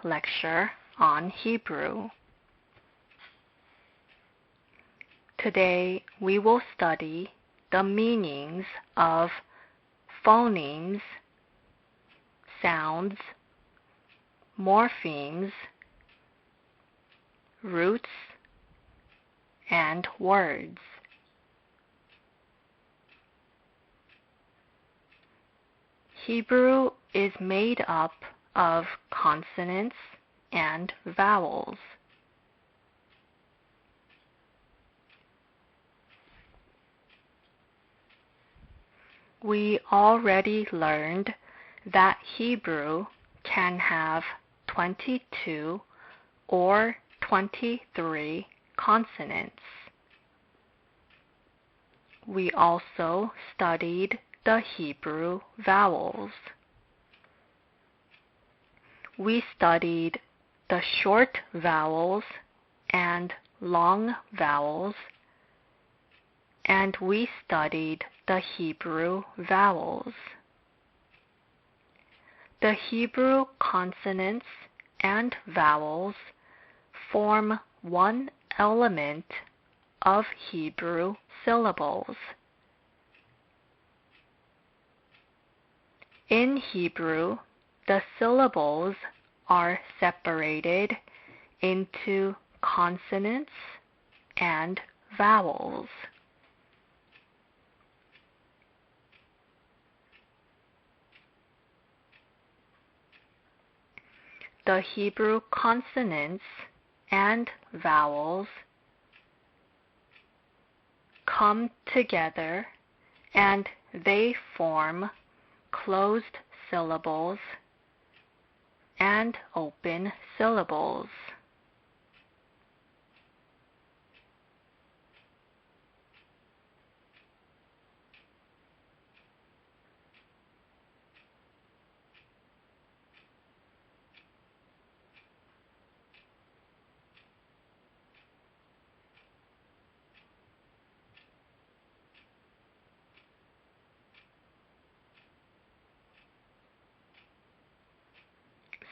lecture on Hebrew. Today we will study the meanings of phonemes, sounds, morphemes, roots, and words. Hebrew is made up of consonants and vowels. We already learned that Hebrew can have 22 or 23 consonants. We also studied the Hebrew vowels. We studied the short vowels and long vowels, and we studied the Hebrew vowels. The Hebrew consonants and vowels form one element of Hebrew syllables. In Hebrew, the syllables are separated into consonants and vowels. The Hebrew consonants and vowels come together and they form closed syllables and open syllables.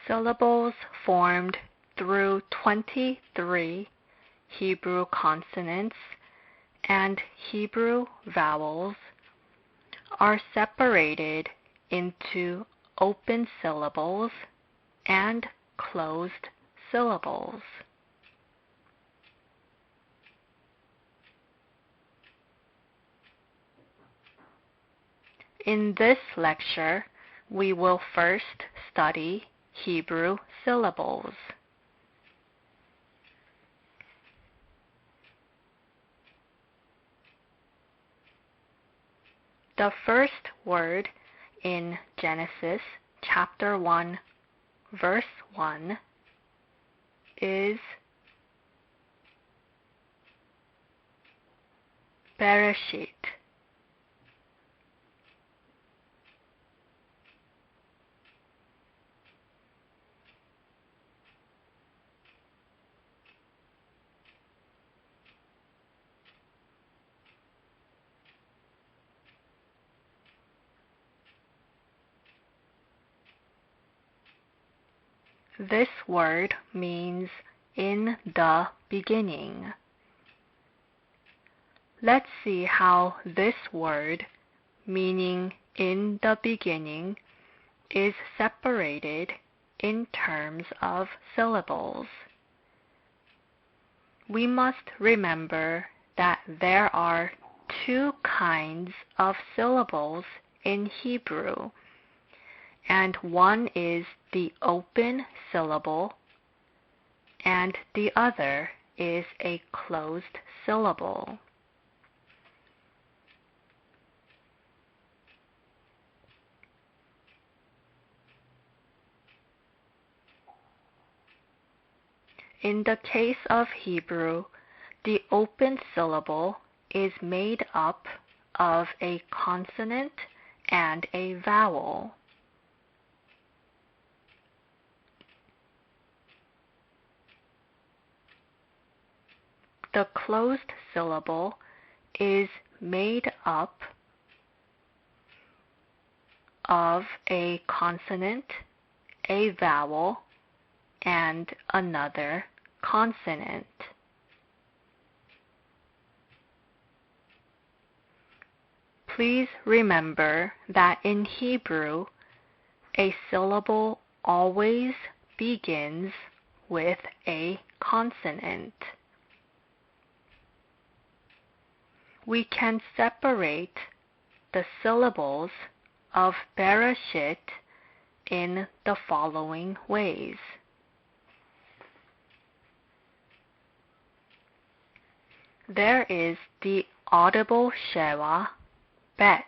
Syllables formed through 23 Hebrew consonants and Hebrew vowels are separated into open syllables and closed syllables. In this lecture, we will first study Hebrew syllables. The first word in Genesis chapter 1, verse 1 is Bereshit. This word means in the beginning. Let's see how this word, meaning in the beginning, is separated in terms of syllables. We must remember that there are two kinds of syllables in Hebrew, and one is the open syllable, and the other is a closed syllable. In the case of Hebrew, the open syllable is made up of a consonant and a vowel. The closed syllable is made up of a consonant, a vowel, and another consonant. Please remember that in Hebrew, a syllable always begins with a consonant. We can separate the syllables of Bereshit in the following ways. There is the audible shewa, bet.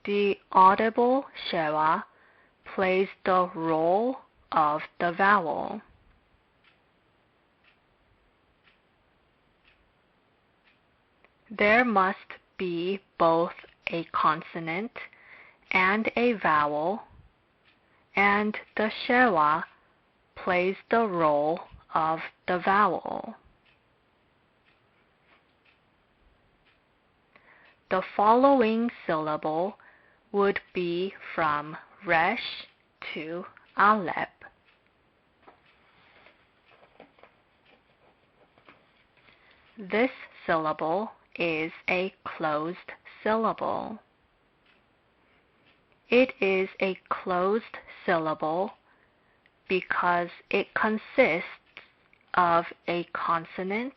The audible shewa plays the role of the vowel. There must be both a consonant and a vowel, and the shewa plays the role of the vowel. The following syllable would be from resh to aleph. This syllable is a closed syllable. It is a closed syllable because it consists of a consonant,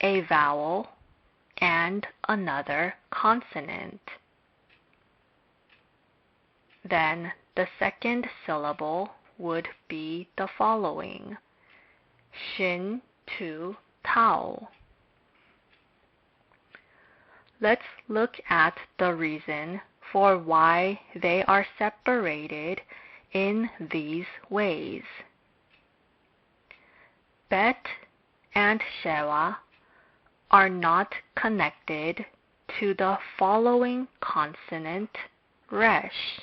a vowel, and another consonant. Then the second syllable would be the following: shin to tau. Let's look at the reason for why they are separated in these ways. Bet and shewa are not connected to the following consonant, resh.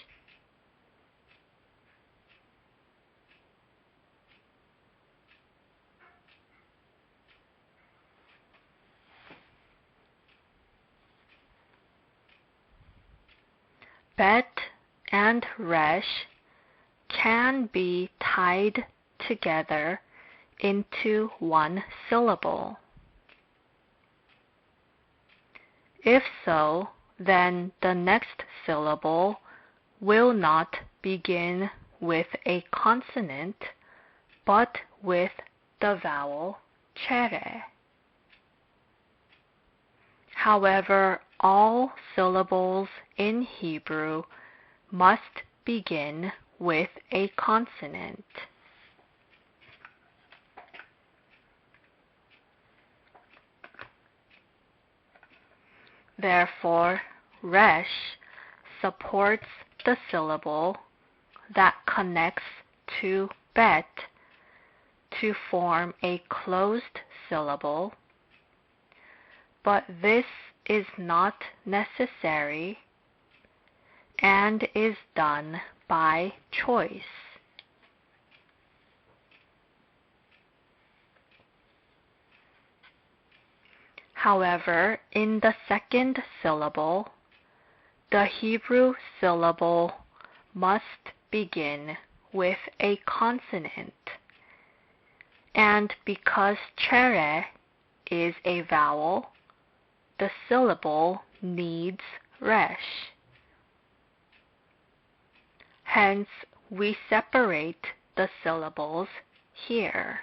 Bet and resh can be tied together into one syllable. If so, then the next syllable will not begin with a consonant, but with the vowel chere. However, all syllables in Hebrew must begin with a consonant. Therefore, resh supports the syllable that connects to bet to form a closed syllable, but this is not necessary and is done by choice. However, in the second syllable, the Hebrew syllable must begin with a consonant, and because chere is a vowel, the syllable needs resh. Hence, we separate the syllables here.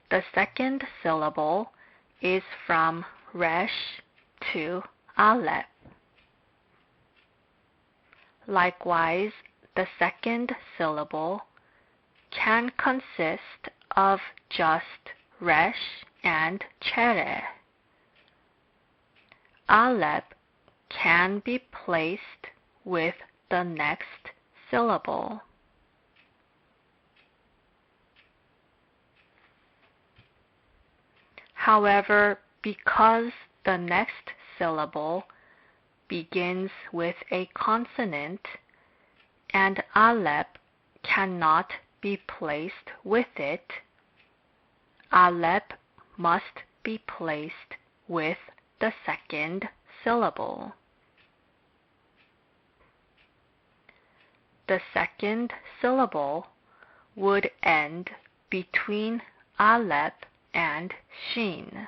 The second syllable is from resh to aleph. Likewise, the second syllable can consist of just resh and chere. Aleph can be placed with the next syllable. However, because the next syllable begins with a consonant and aleph cannot be placed with it, Aleph must be placed with the second syllable. The second syllable would end between Aleph and Shin.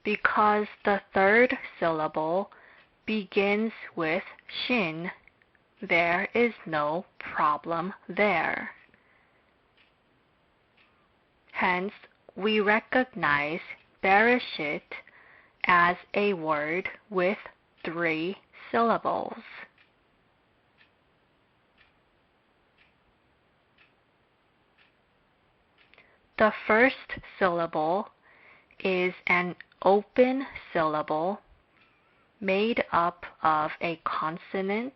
Because the third syllable begins with Shin, there is no problem there. Hence, we recognize Bereshit as a word with 3 syllables. The first syllable is an open syllable made up of a consonant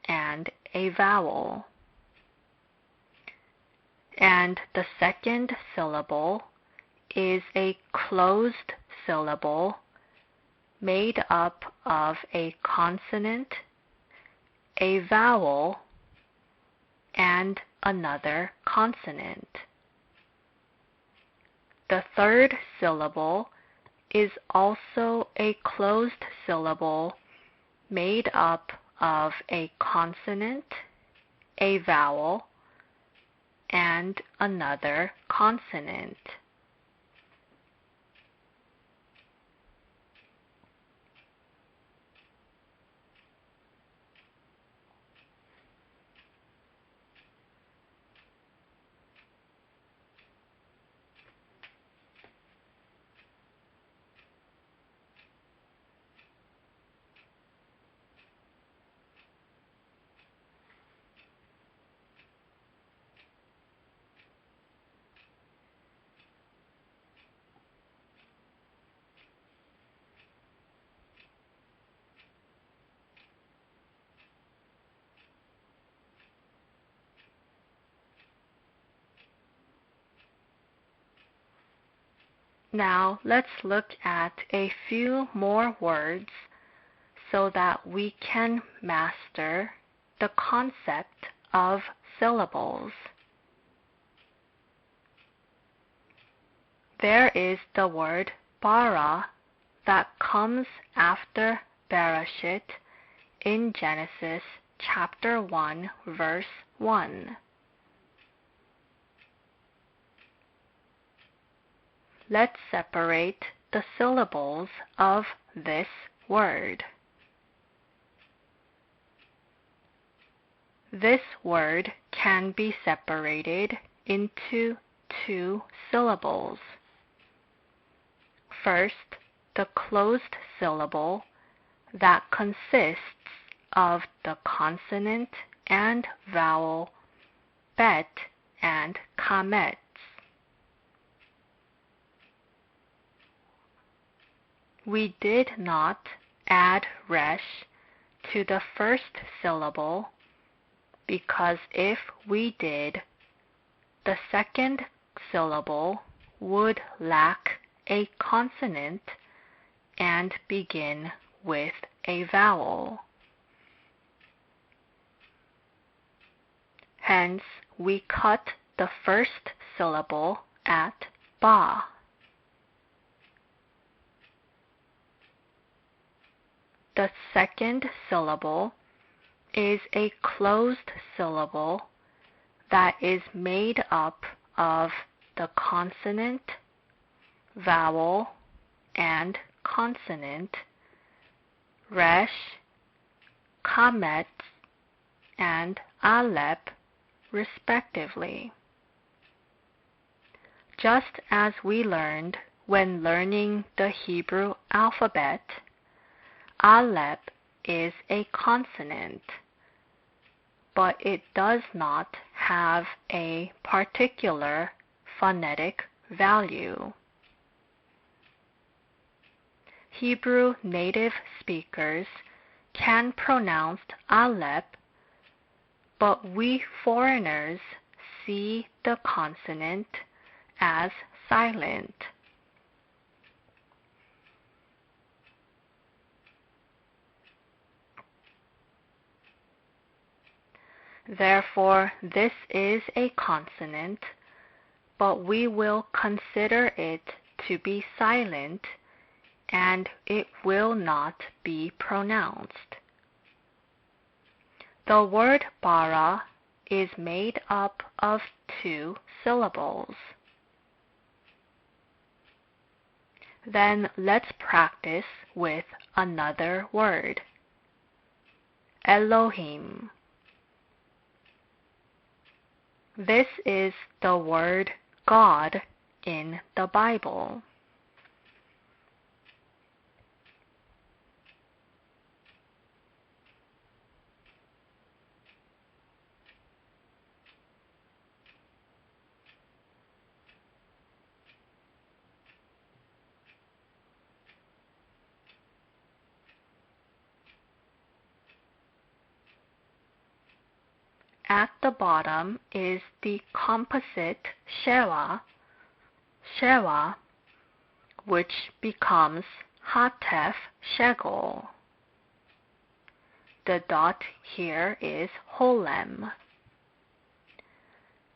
and a vowel. And the second syllable is a closed syllable made up of a consonant, a vowel, and another consonant. The third syllable is also a closed syllable made up of a consonant, a vowel, and another consonant. Now let's look at a few more words so that we can master the concept of syllables. There is the word bara that comes after Bereshit in Genesis chapter 1, verse 1. Let's separate the syllables of this word. This word can be separated into 2 syllables. First, the closed syllable that consists of the consonant and vowel bet and kamet. We did not add resh to the first syllable because if we did, the second syllable would lack a consonant and begin with a vowel. Hence, we cut the first syllable at ba. The second syllable is a closed syllable that is made up of the consonant, vowel, and consonant, resh, kamet, and aleph, respectively. Just as we learned when learning the Hebrew alphabet, aleph is a consonant, but it does not have a particular phonetic value. Hebrew native speakers can pronounce aleph, but we foreigners see the consonant as silent. Therefore, this is a consonant, but we will consider it to be silent and it will not be pronounced. The word bara is made up of 2 syllables. Then let's practice with another word. Elohim. This is the word God in the Bible. At the bottom is the composite shewa, which becomes hatef shegol. The dot here is holem.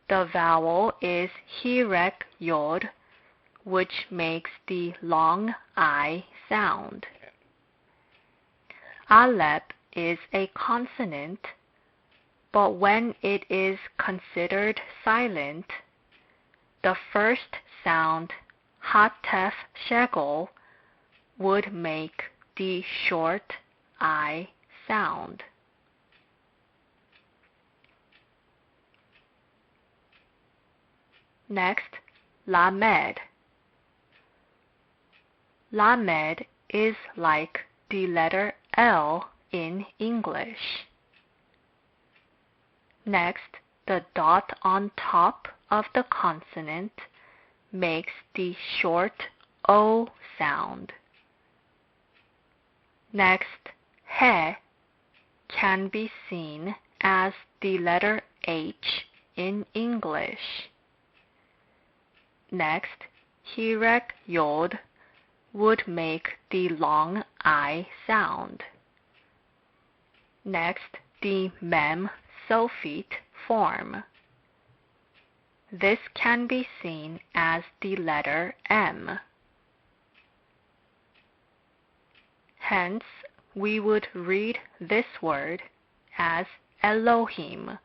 The vowel is hirek yod, which makes the long I sound. Aleph is a consonant, but when it is considered silent, the first sound, hatef shegol, would make the short I sound. Next, lamed. Lamed is like the letter L in English. Next, the dot on top of the consonant makes the short O sound. Next, he can be seen as the letter H in English. Next, hirek yod would make the long I sound. Next, the mem Sophete form. This can be seen as the letter M. Hence, we would read this word as Elohim.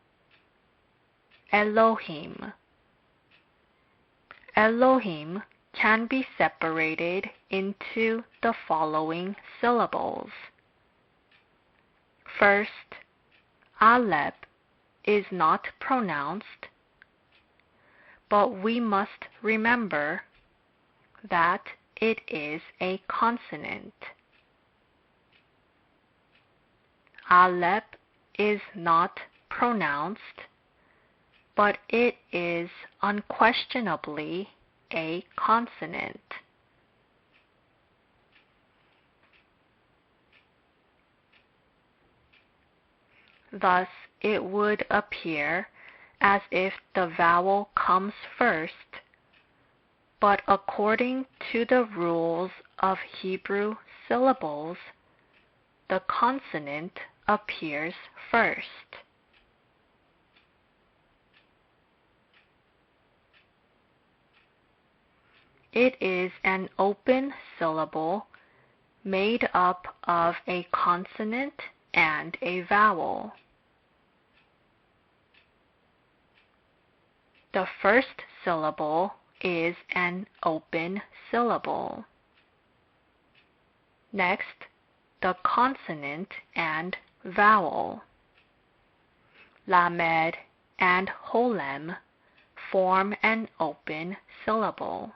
Elohim. Elohim can be separated into the following syllables. First, Aleph is not pronounced, but we must remember that it is a consonant. Aleph is not pronounced, but it is unquestionably a consonant. Thus, it would appear as if the vowel comes first, but according to the rules of Hebrew syllables, the consonant appears first. It is an open syllable made up of a consonant and a vowel. The first syllable is an open syllable. Next, the consonant and vowel. Lamed and holem form an open syllable.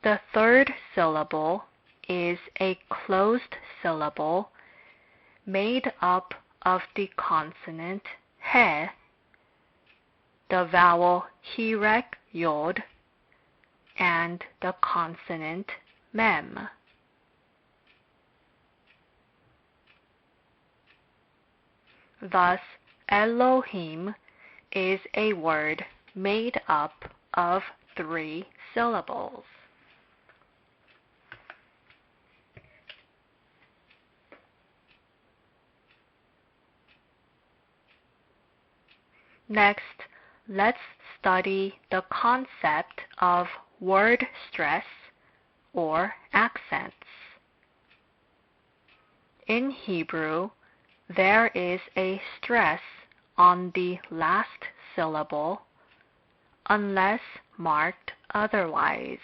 The third syllable is a closed syllable made up of the consonant he, the vowel hirek yod, and the consonant mem. Thus, Elohim is a word made up of 3 syllables. Next, let's study the concept of word stress or accents. In Hebrew, there is a stress on the last syllable unless marked otherwise.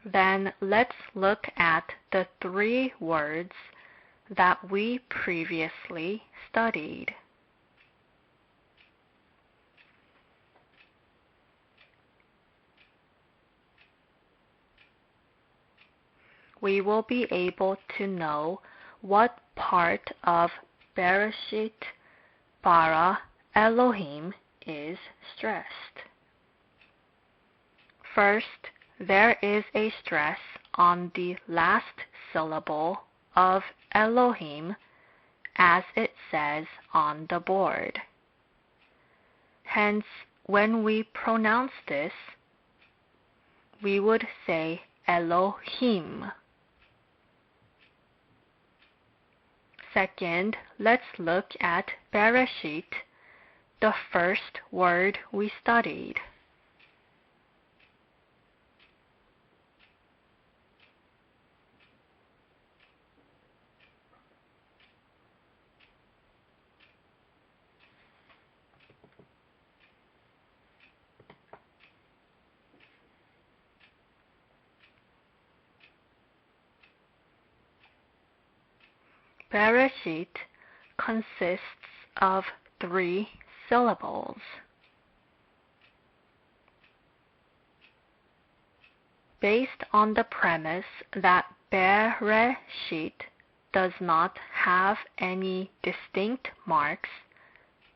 Then let's look at the three words that we previously studied. We will be able to know what part of Bereshit bara Elohim is stressed. First, there is a stress on the last syllable of Elohim as it says on the board. Hence, when we pronounce this, we would say Elohim. Second, let's look at Bereshit, the first word we studied. Bereshit consists of 3 syllables. Based on the premise that Bereshit does not have any distinct marks,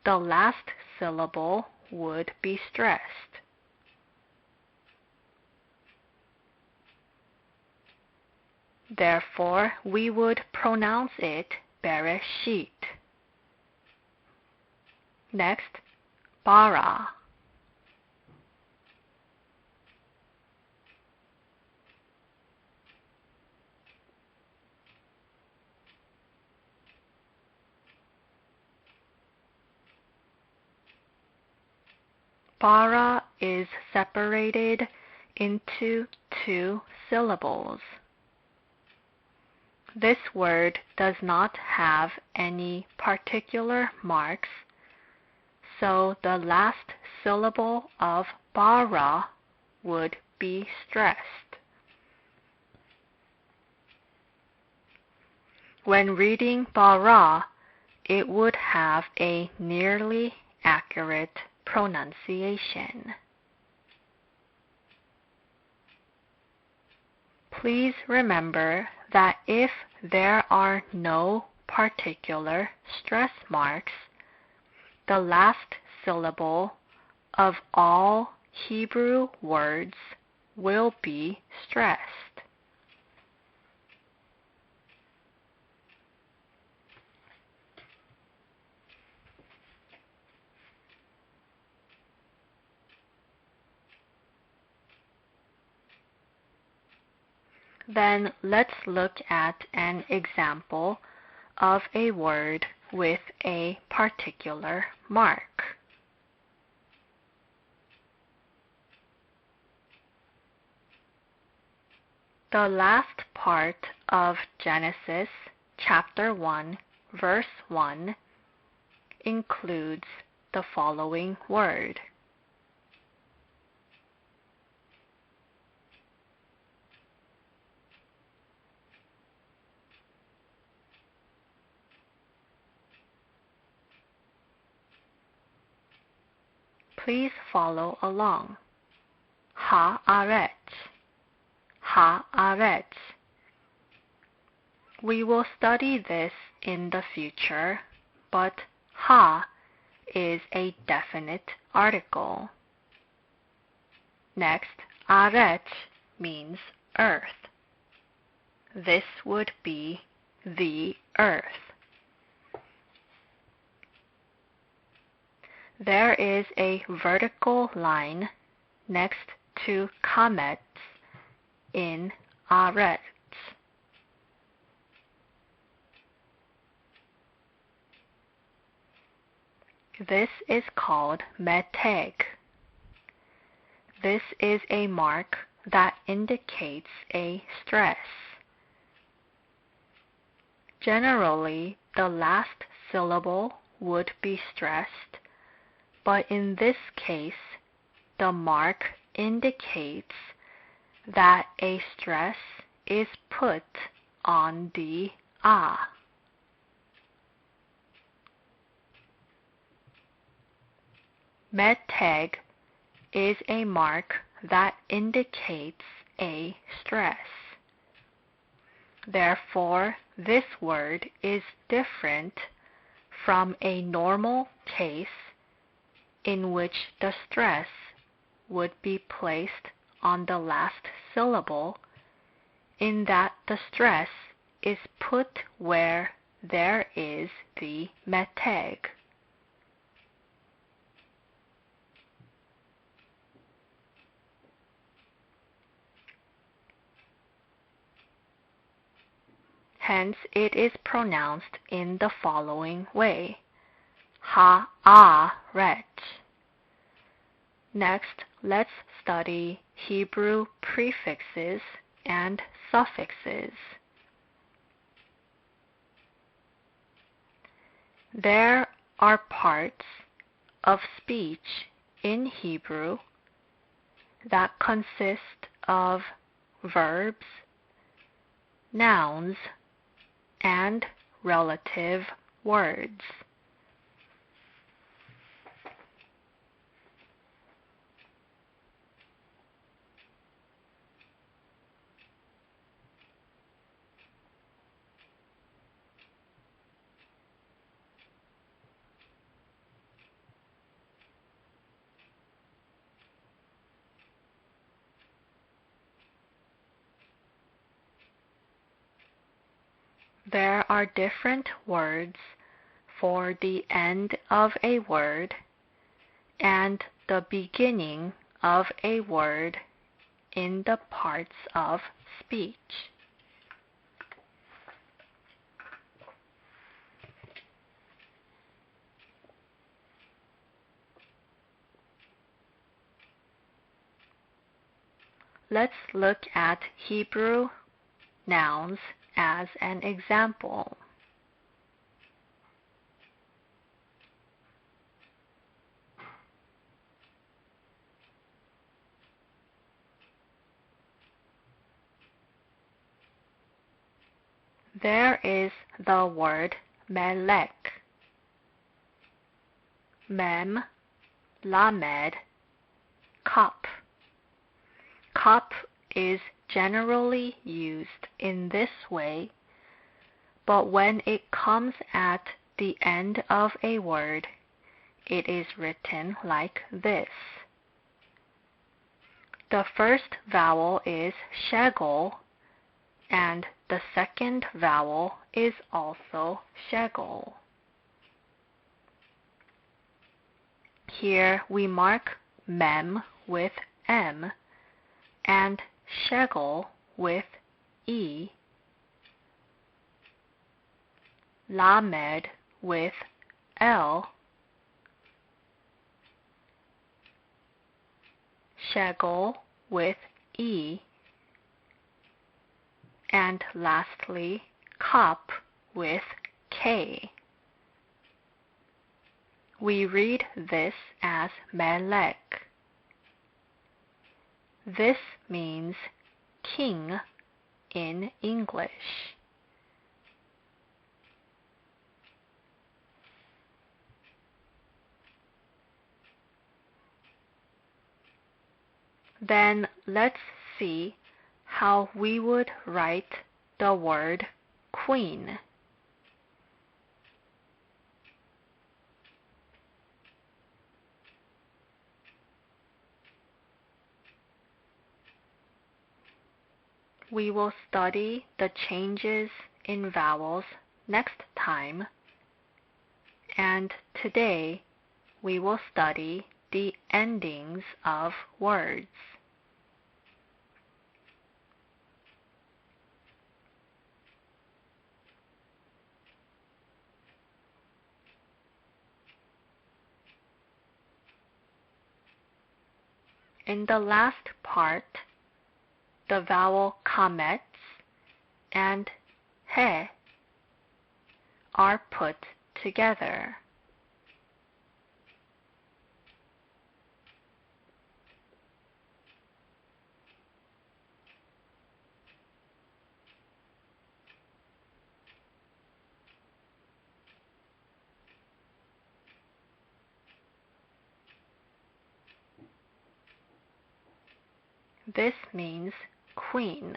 the last syllable would be stressed. Therefore, we would pronounce it Bereshit. Next, bara. Bara is separated into 2 syllables. This word does not have any particular marks, so the last syllable of bara would be stressed. When reading bara, it would have a nearly accurate pronunciation. Please remember that if there are no particular stress marks, the last syllable of all Hebrew words will be stressed. Then let's look at an example of a word with a particular mark. The last part of Genesis chapter 1, verse 1 includes the following word. Please follow along. Haaretz. Haaretz. We will study this in the future, but ha is a definite article. Next, aretz means earth. This would be the earth. There is a vertical line next to comets in arets. This is called meteg. This is a mark that indicates a stress. Generally, the last syllable would be stressed, but in this case, the mark indicates that a stress is put on the a. Meteg is a mark that indicates a stress. Therefore, this word is different from a normal case in which the stress would be placed on the last syllable, in that the stress is put where there is the meteg. Hence, it is pronounced in the following way: ha-a-ret. Next, let's study Hebrew prefixes and suffixes. There are parts of speech in Hebrew that consist of verbs, nouns, and relative words. There are different words for the end of a word and the beginning of a word in the parts of speech. Let's look at Hebrew nouns as an example. There is the word melek. Mem, lamed, kap. Kap is generally used in this way, but when it comes at the end of a word, it is written like this. The first vowel is shegel, and the second vowel is also shegel. Here we mark mem with m and shegel with e, lamed with l, shegel with e, and lastly kap with k. We read this as melek. This means king in English. Then let's see how we would write the word queen. We will study the changes in vowels next time, and today we will study the endings of words. In the last part, the vowel kamets and he are put together. This means queen.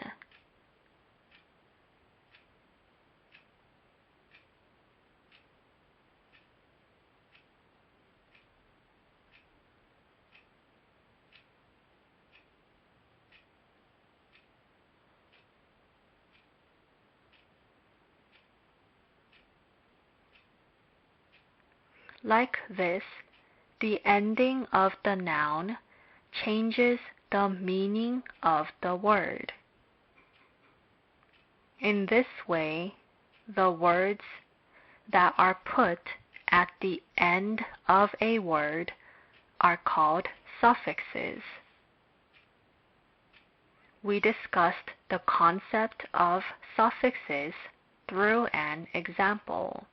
Like this, the ending of the noun changes the meaning of the word. In this way, the words that are put at the end of a word are called suffixes. We discussed the concept of suffixes through an example.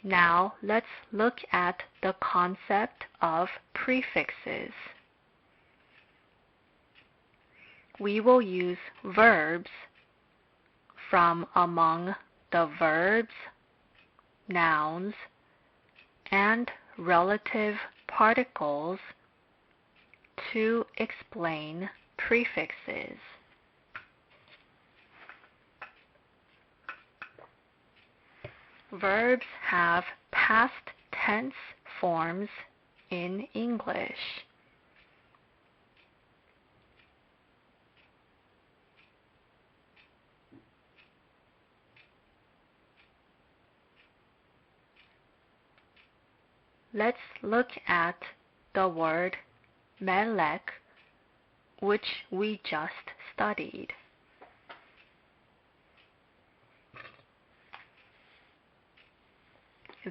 Now let's look at the concept of prefixes. We will use verbs from among the verbs, nouns, and relative particles to explain prefixes. Verbs have past tense forms in English. Let's look at the word melek, which we just studied.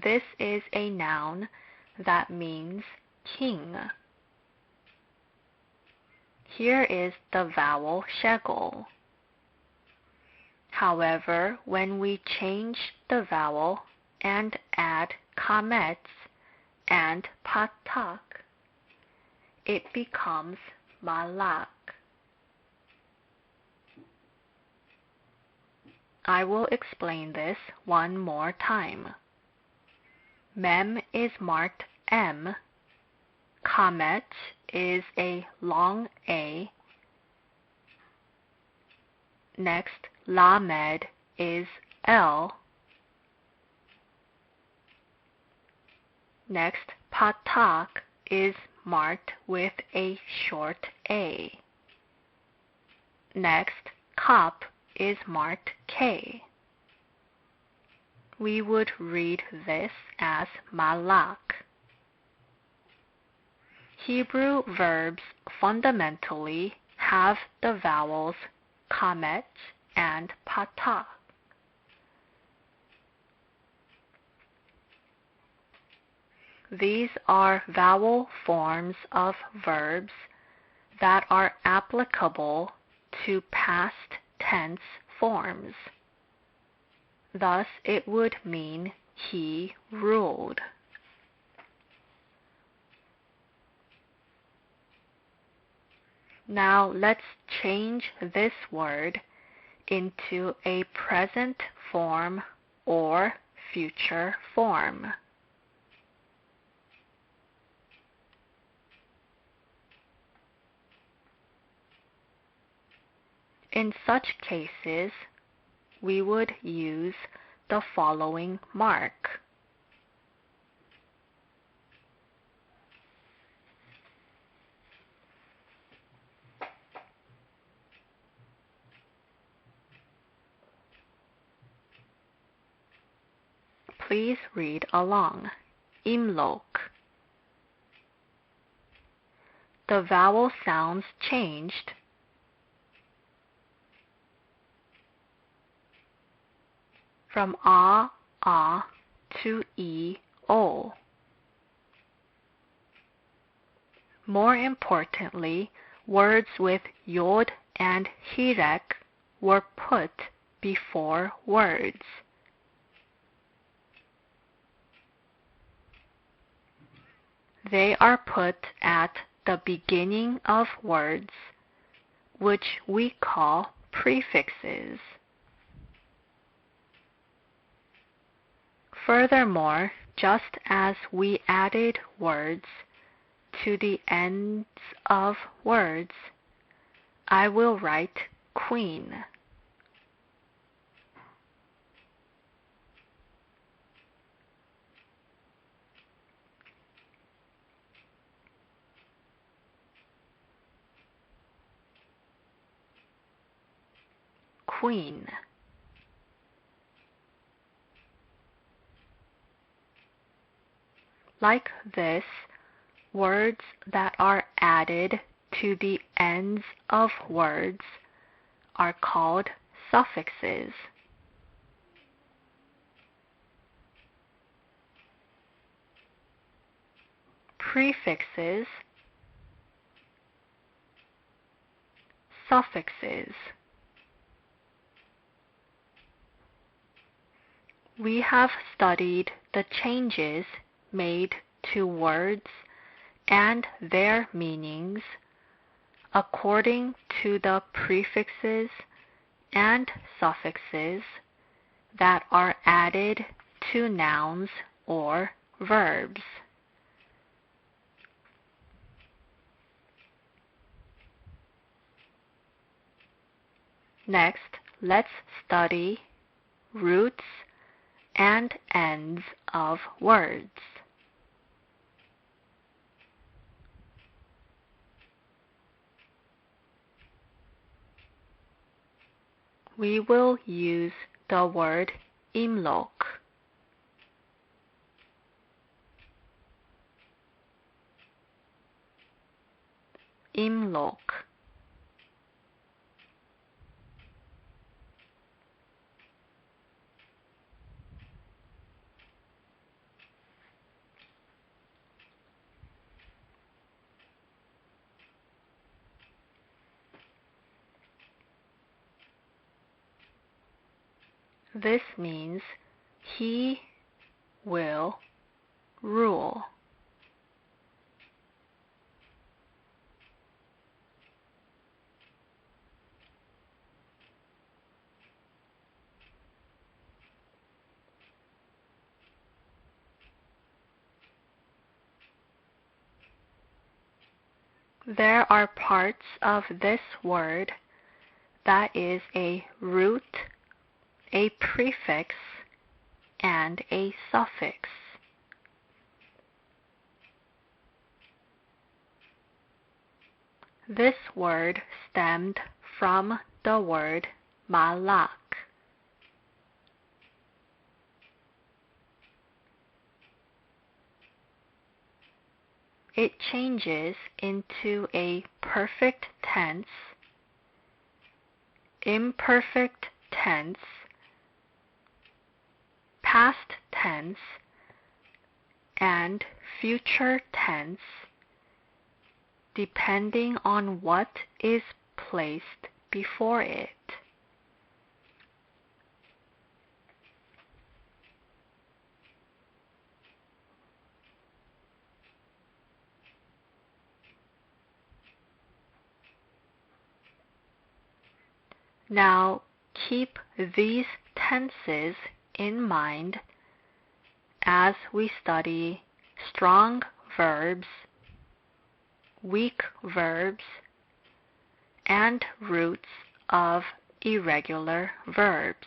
This is a noun that means king. Here is the vowel shegel. However, when we change the vowel and add kamets and patak, it becomes malak. I will explain this one more time. Mem is marked M, kamet is a long A, next lamed is L, next patak is marked with a short A, next kap is marked K. We would read this as malak. Hebrew verbs fundamentally have the vowels kamet and patak. These are vowel forms of verbs that are applicable to past tense forms. Thus, it would mean he ruled. Now let's change this word into a present form or future form. In such cases, we would use the following mark. Please read along. Imlok. The vowel sounds changed from a to o. More importantly, words with yod and hirek were put before words. They are put at the beginning of words, which we call prefixes. Furthermore, just as we added words to the ends of words, I will write queen. Queen. Like this, words that are added to the ends of words are called suffixes. Prefixes, suffixes. We have studied the changes made to words and their meanings according to the prefixes and suffixes that are added to nouns or verbs. Next, let's study roots and ends of words. We will use the word imlok. Imlok. This means he will rule. There are parts of this word that is a root, a prefix, and a suffix. This word stemmed from the word malak. It changes into a perfect tense, imperfect tense, past tense, and future tense, depending on what is placed before it. Now keep these tenses in mind as we study strong verbs, weak verbs, and roots of irregular verbs.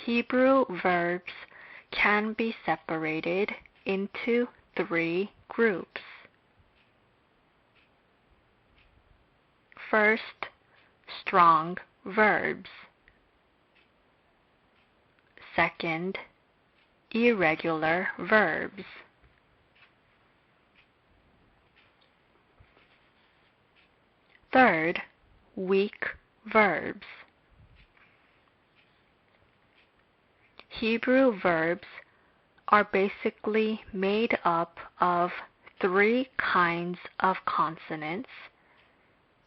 Hebrew verbs can be separated into 3 groups. First, strong verbs. Second, irregular verbs. Third, weak verbs. Hebrew verbs are basically made up of 3 kinds of consonants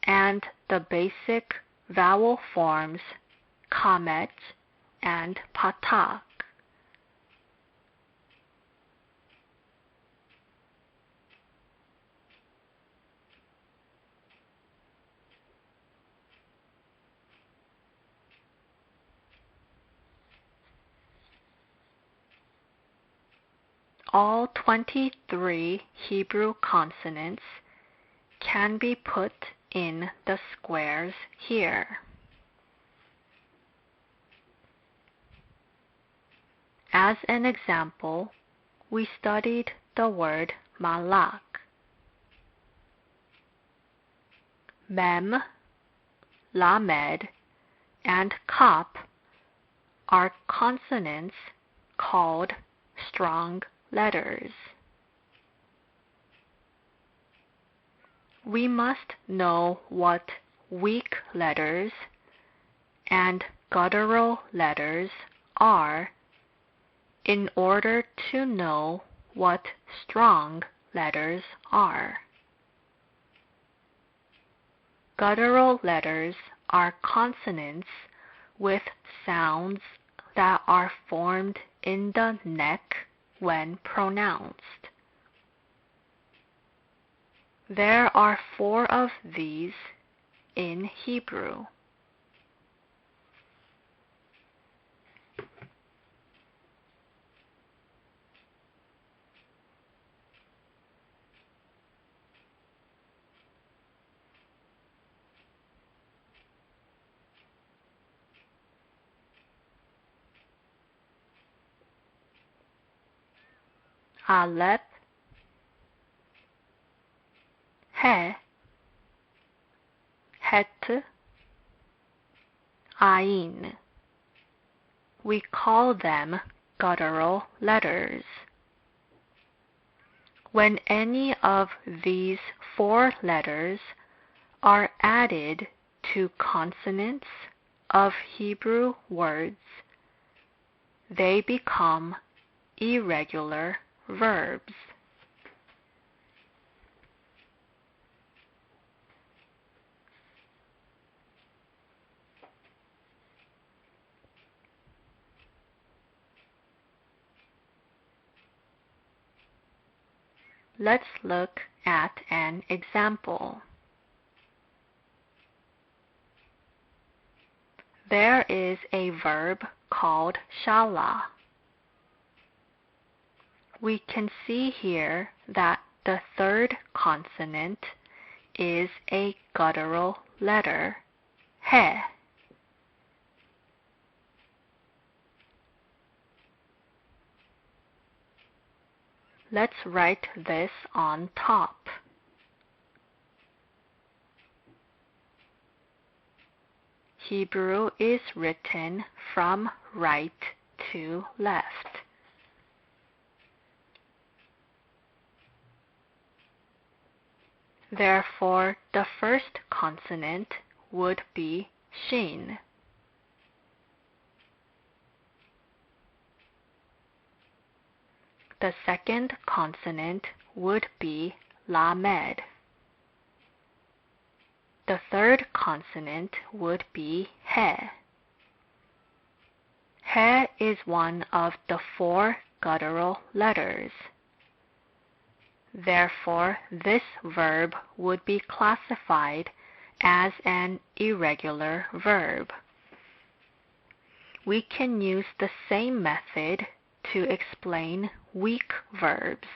and the basic vowel forms kamet and patak. All 23 Hebrew consonants can be put in the squares here. As an example, we studied the word malak. Mem, lamed, and kap are consonants called strong letters. We must know what weak letters and guttural letters are in order to know what strong letters are. Guttural letters are consonants with sounds that are formed in the neck when pronounced. There are 4 of these in Hebrew. Aleph, He, Het, Ayin. We call them guttural letters. When any of these 4 letters are added to consonants of Hebrew words, they become irregular verbs. Let's look at an example. There is a verb called shala. We can see here that the 3rd consonant is a guttural letter, he. Let's write this on top. Hebrew is written from right to left. Therefore, the first consonant would be shin. The second consonant would be lamed. The third consonant would be he. He is one of the 4 guttural letters. Therefore, this verb would be classified as an irregular verb. We can use the same method to explain weak verbs.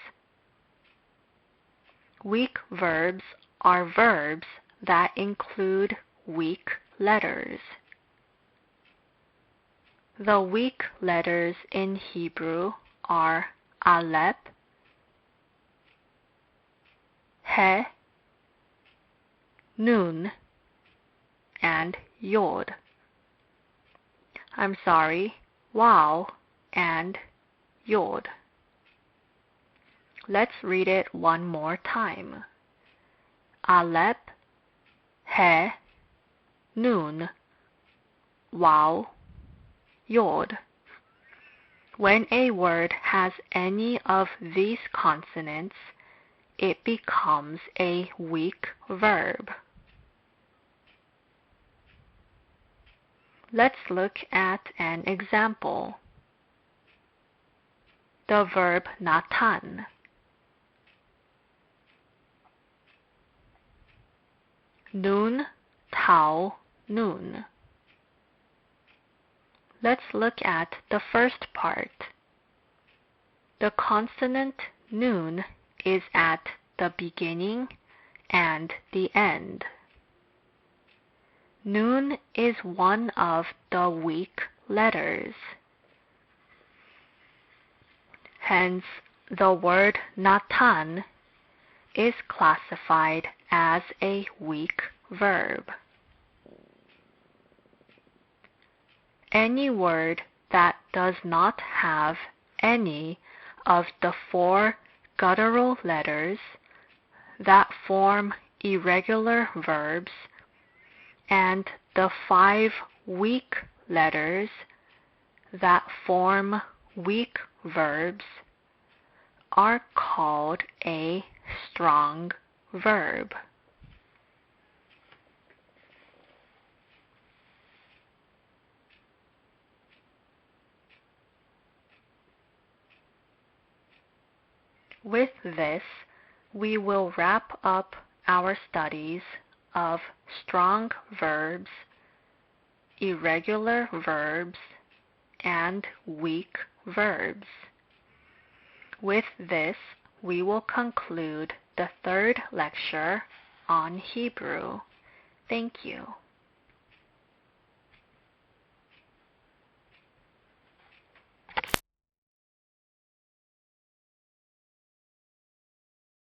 Weak verbs are verbs that include weak letters. The weak letters in Hebrew are Aleph, He, Nun, and Yod. I'm sorry, Waw and Yod. Let's read it one more time. Aleph, he, nun, waw, yod. When a word has any of these consonants, it becomes a weak verb. Let's look at an example. The verb natan. Nun, tau, nun. Let's look at the first part. The consonant nun is at the beginning and the end. Nun is one of the weak letters. Hence, the word natan is classified as a weak verb. Any word that does not have any of the 4 guttural letters that form irregular verbs and the 5 weak letters that form weak verbs are called a strong verb. With this, we will wrap up our studies of strong verbs, irregular verbs, and weak verbs. With this, we will conclude the 3rd lecture on Hebrew. Thank you.